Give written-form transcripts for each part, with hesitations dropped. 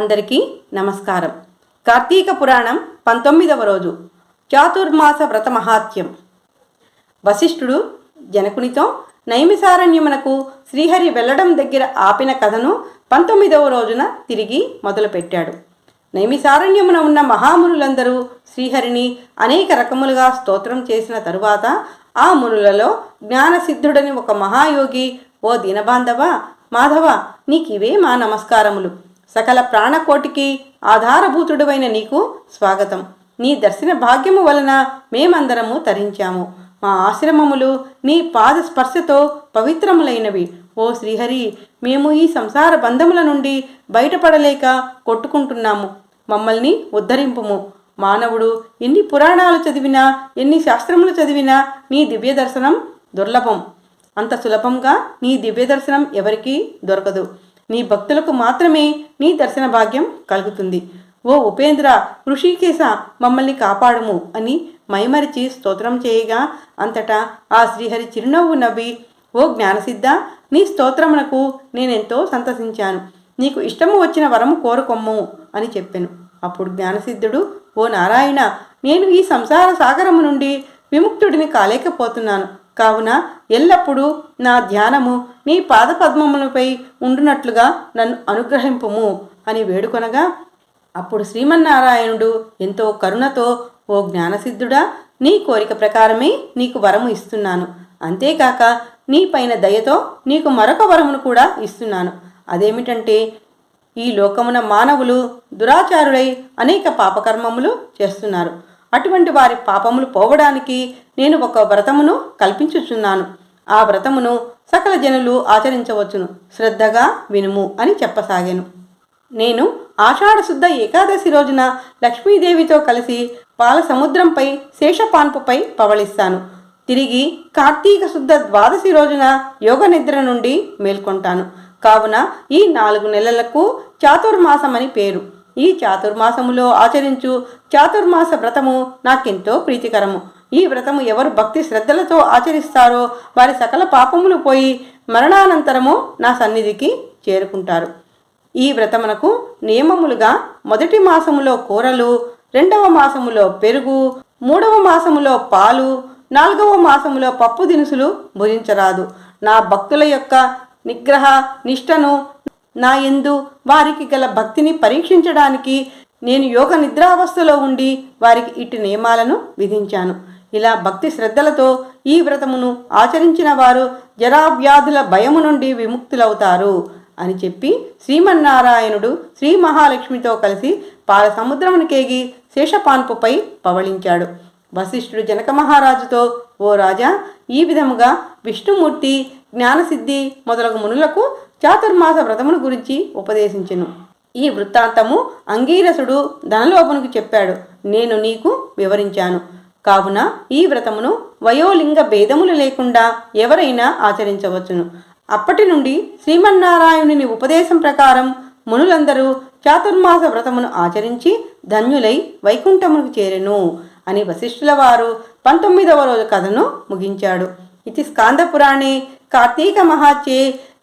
అందరికీ నమస్కారం. కార్తీక పురాణం 19వ రోజు చాతుర్మాస వ్రత మహాత్యం. వశిష్ఠుడు జనకునితో నైమిసారణ్యమునకు శ్రీహరి వెళ్ళడం దగ్గర ఆపిన కథను 19వ రోజున తిరిగి మొదలుపెట్టాడు. నైమిసారణ్యమున ఉన్న మహామునులందరూ శ్రీహరిని అనేక రకములుగా స్తోత్రం చేసిన తరువాత ఆ మునులలో జ్ఞానసిద్ధుడని ఒక మహాయోగి, ఓ దీనబాంధవ మాధవ, నీకివే మా నమస్కారములు. సకల ప్రాణకోటికి ఆధారభూతుడువైన నీకు స్వాగతం. నీ దర్శన భాగ్యము వలన మేమందరము తరించాము. మా ఆశ్రమములు నీ పాద స్పర్శతో పవిత్రములైనవి. ఓ శ్రీహరి, మేము ఈ సంసార బంధముల నుండి బయటపడలేక కొట్టుకుంటున్నాము. మమ్మల్ని ఉద్ధరింపుము. మానవుడు ఎన్ని పురాణాలు చదివినా, ఎన్ని శాస్త్రములు చదివినా నీ దివ్య దర్శనం దుర్లభం. అంత సులభంగా నీ దివ్య దర్శనం ఎవరికీ దొరకదు. నీ భక్తులకు మాత్రమే నీ దర్శన భాగ్యం కలుగుతుంది. ఓ ఉపేంద్ర, ఋషికేశ, మమ్మల్ని కాపాడుము అని మైమరిచి స్తోత్రం చేయగా అంతటా ఆ శ్రీహరి చిరునవ్వు నవ్వి, ఓ జ్ఞానసిద్ధ, నీ స్తోత్రమునకు నేనెంతో సంతసించాను. నీకు ఇష్టము వచ్చిన వరము కోరుకొమ్ము అని చెప్పాను. అప్పుడు జ్ఞానసిద్ధుడు, ఓ నారాయణ, నేను ఈ సంసార సాగరము నుండి విముక్తుడిని కాలేకపోతున్నాను. కావున ఎల్లప్పుడూ నా ధ్యానము నీ పాదపద్మములపై ఉండునట్లుగా నన్ను అనుగ్రహింపుము అని వేడుకొనగా అప్పుడు శ్రీమన్నారాయణుడు ఎంతో కరుణతో, ఓ జ్ఞానసిద్ధుడా, నీ కోరిక ప్రకారమే నీకు వరము ఇస్తున్నాను. అంతేకాక నీ పైన దయతో నీకు మరొక వరమును కూడా ఇస్తున్నాను. అదేమిటంటే, ఈ లోకమున మానవులు దురాచారులై అనేక పాపకర్మములు చేస్తున్నారు. అటువంటి వారి పాపములు పోవడానికి నేను ఒక వ్రతమును కల్పించుచున్నాను. ఆ వ్రతమును సకల జనులు ఆచరించవచ్చును. శ్రద్ధగా వినుము అని చెప్పసాగాను. నేను ఆషాఢశుద్ధ ఏకాదశి రోజున లక్ష్మీదేవితో కలిసి పాల సముద్రంపై శేషపాన్పుపై పవళిస్తాను. తిరిగి కార్తీక శుద్ధ ద్వాదశి రోజున యోగ నిద్ర నుండి మేల్కొంటాను. కావున ఈ 4 నెలలకు చాతుర్మాసమని పేరు. ఈ చాతుర్మాసములో ఆచరించు చాతుర్మాస వ్రతము నాకెంతో ప్రీతికరము. ఈ వ్రతము ఎవరు భక్తి శ్రద్ధలతో ఆచరిస్తారో వారి సకల పాపములు పోయి మరణానంతరము నా సన్నిధికి చేరుకుంటారు. ఈ వ్రతమునకు నియమములుగా మొదటి మాసములో కూరలు, 2వ మాసములో పెరుగు, 3వ మాసములో పాలు, 4వ మాసములో పప్పు దినుసులు భుజించరాదు. నా భక్తుల యొక్క నిగ్రహ నిష్టను, నా యందు వారికి గల భక్తిని పరీక్షించడానికి నేను యోగ నిద్రావస్థలో ఉండి వారికి ఇటు నియమాలను విధించాను. ఇలా భక్తి శ్రద్ధలతో ఈ వ్రతమును ఆచరించిన వారు జరావ్యాధుల భయము నుండి విముక్తులవుతారు అని చెప్పి శ్రీమన్నారాయణుడు శ్రీ మహాలక్ష్మితో కలిసి పాల సముద్రమునికేగి శేషపాన్పుపై పవళించాడు. వశిష్ఠుడు జనక మహారాజుతో, ఓ రాజా, ఈ విధముగా విష్ణుమూర్తి జ్ఞానసిద్ధి మొదలగు మునులకు చాతుర్మాస వ్రతమును గురించి ఉపదేశించెను. ఈ వృత్తాంతము అంగీరసుడు ధనలోపునికి చెప్పాడు. నేను నీకు వివరించాను. కావున ఈ వ్రతమును వయోలింగ భేదములు లేకుండా ఎవరైనా ఆచరించవచ్చును. అప్పటి నుండి శ్రీమన్నారాయణుని ఉపదేశం ప్రకారం మునులందరూ చాతుర్మాస వ్రతమును ఆచరించి ధన్యులై వైకుంఠమునకు చేరెను అని వశిష్ఠుల వారు 19వ రోజు కథను ముగించాడు. ఇది స్కాందపురాణే కార్తీక మహాత్యే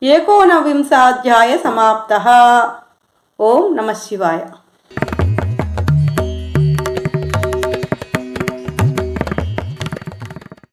19వ అధ్యాయ సమాప్తః. ఓం నమః శివాయ.